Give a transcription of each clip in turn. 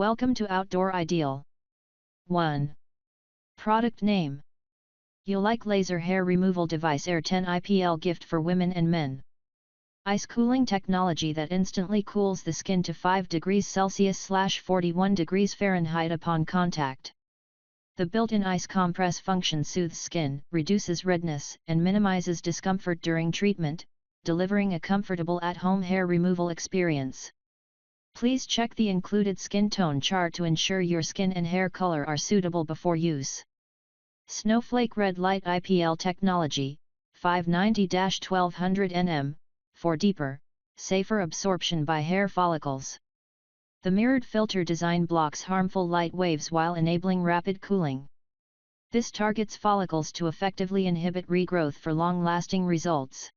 Welcome to Outdoor Ideal. 1. Product name. Ulike Laser Hair Removal Device Air 10 IPL gift for women and men. Ice cooling technology that instantly cools the skin to 5 degrees Celsius/41 degrees Fahrenheit upon contact. The built-in ice compress function soothes skin, reduces redness, and minimizes discomfort during treatment, delivering a comfortable at-home hair removal experience. Please check the included skin tone chart to ensure your skin and hair color are suitable before use. Snowflake Red Light IPL technology, 590-1200 nm, for deeper, safer absorption by hair follicles. The mirrored filter design blocks harmful light waves while enabling rapid cooling. This targets follicles to effectively inhibit regrowth for long-lasting results.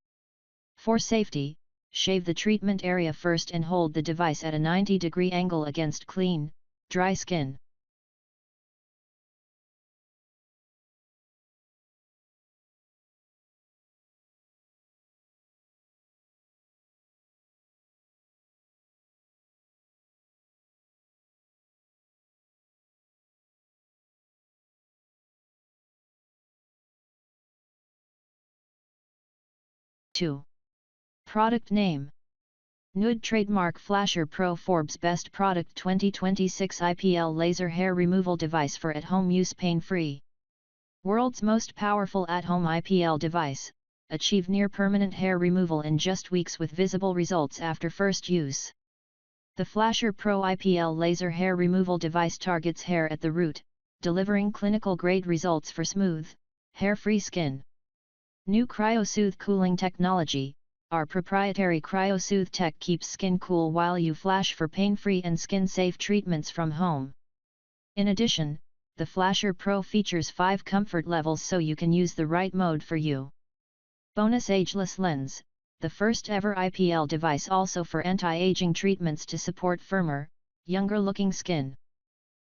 For safety, shave the treatment area first and hold the device at a 90-degree angle against clean, dry skin. Two. Product name. Nood Trademark Flasher Pro Forbes Best Product 2026 IPL Laser Hair Removal Device for At-Home Use Pain-Free. World's most powerful at-home IPL device, achieve near-permanent hair removal in just weeks with visible results after first use. The Flasher Pro IPL Laser Hair Removal Device targets hair at the root, delivering clinical-grade results for smooth, hair-free skin. New CryoSoothe Cooling Technology. Our proprietary CryoSoothe tech keeps skin cool while you flash for pain-free and skin-safe treatments from home. In addition, the Flasher Pro features 5 comfort levels so you can use the right mode for you. Bonus Ageless Lens, the first ever IPL device also for anti-aging treatments to support firmer, younger-looking skin.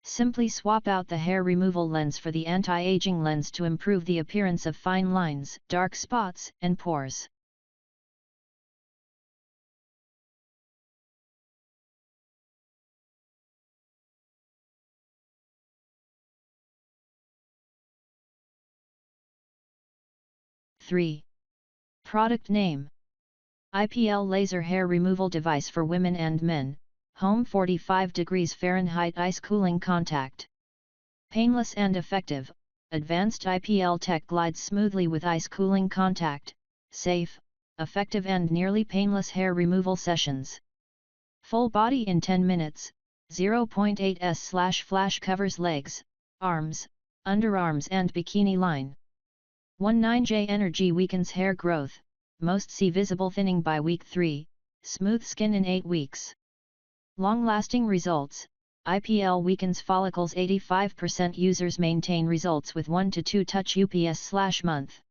Simply swap out the hair removal lens for the anti-aging lens to improve the appearance of fine lines, dark spots, and pores. Three. Product name. IPL Laser Hair Removal Device for Women and Men, Home 45 degrees Fahrenheit Ice Cooling Contact. Painless and effective, advanced IPL tech glides smoothly with ice cooling contact, safe, effective and nearly painless hair removal sessions. Full body in 10 minutes, 0.8 S/flash covers legs, arms, underarms and bikini line. 19J Energy weakens hair growth, most see visible thinning by week 3, smooth skin in 8 weeks. Long-lasting results, IPL weakens follicles 85% users maintain results with 1 to 2 touch UPS/month.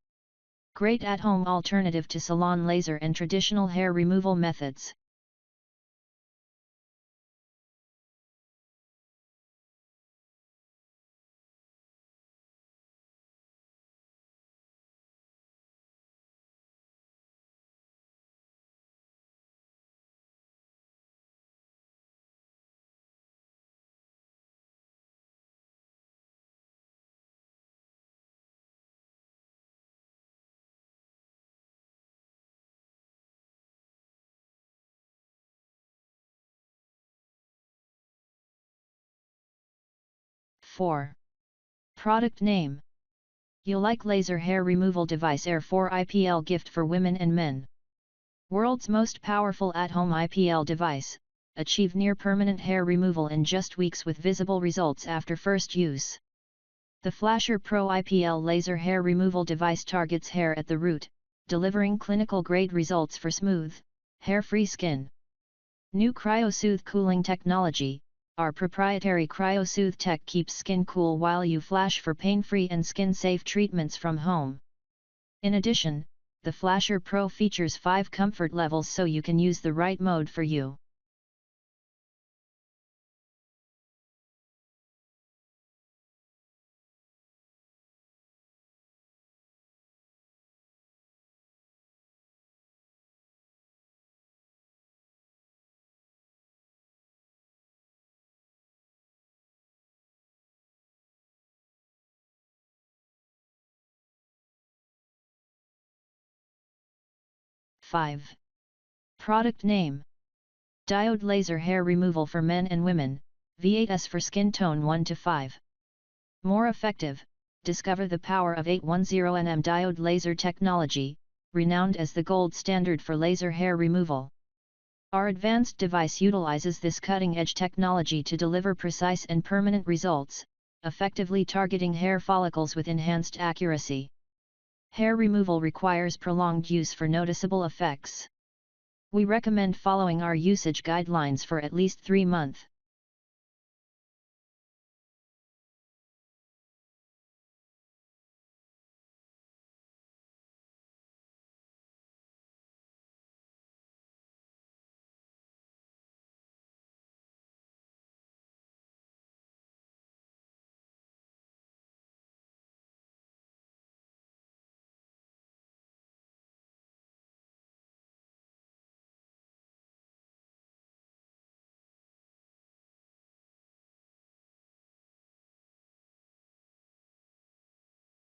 Great at-home alternative to salon laser and traditional hair removal methods. Four. Product name. Ulike Laser Hair Removal Device Air 4 IPL gift for women and men. World's most powerful at-home IPL device, achieve near-permanent hair removal in just weeks with visible results after first use. The Flasher Pro IPL Laser Hair Removal Device targets hair at the root, delivering clinical-grade results for smooth, hair-free skin. New CryoSoothe Cooling Technology. Our proprietary CryoSoothe tech keeps skin cool while you flash for pain-free and skin-safe treatments from home. In addition, the Flasher Pro features 5 comfort levels so you can use the right mode for you. 5. Product name. Diode laser hair removal for men and women, V8S for skin tone 1 to 5. More effective, discover the power of 810nm diode laser technology, renowned as the gold standard for laser hair removal. Our advanced device utilizes this cutting-edge technology to deliver precise and permanent results, effectively targeting hair follicles with enhanced accuracy. Hair removal requires prolonged use for noticeable effects. We recommend following our usage guidelines for at least 3 months.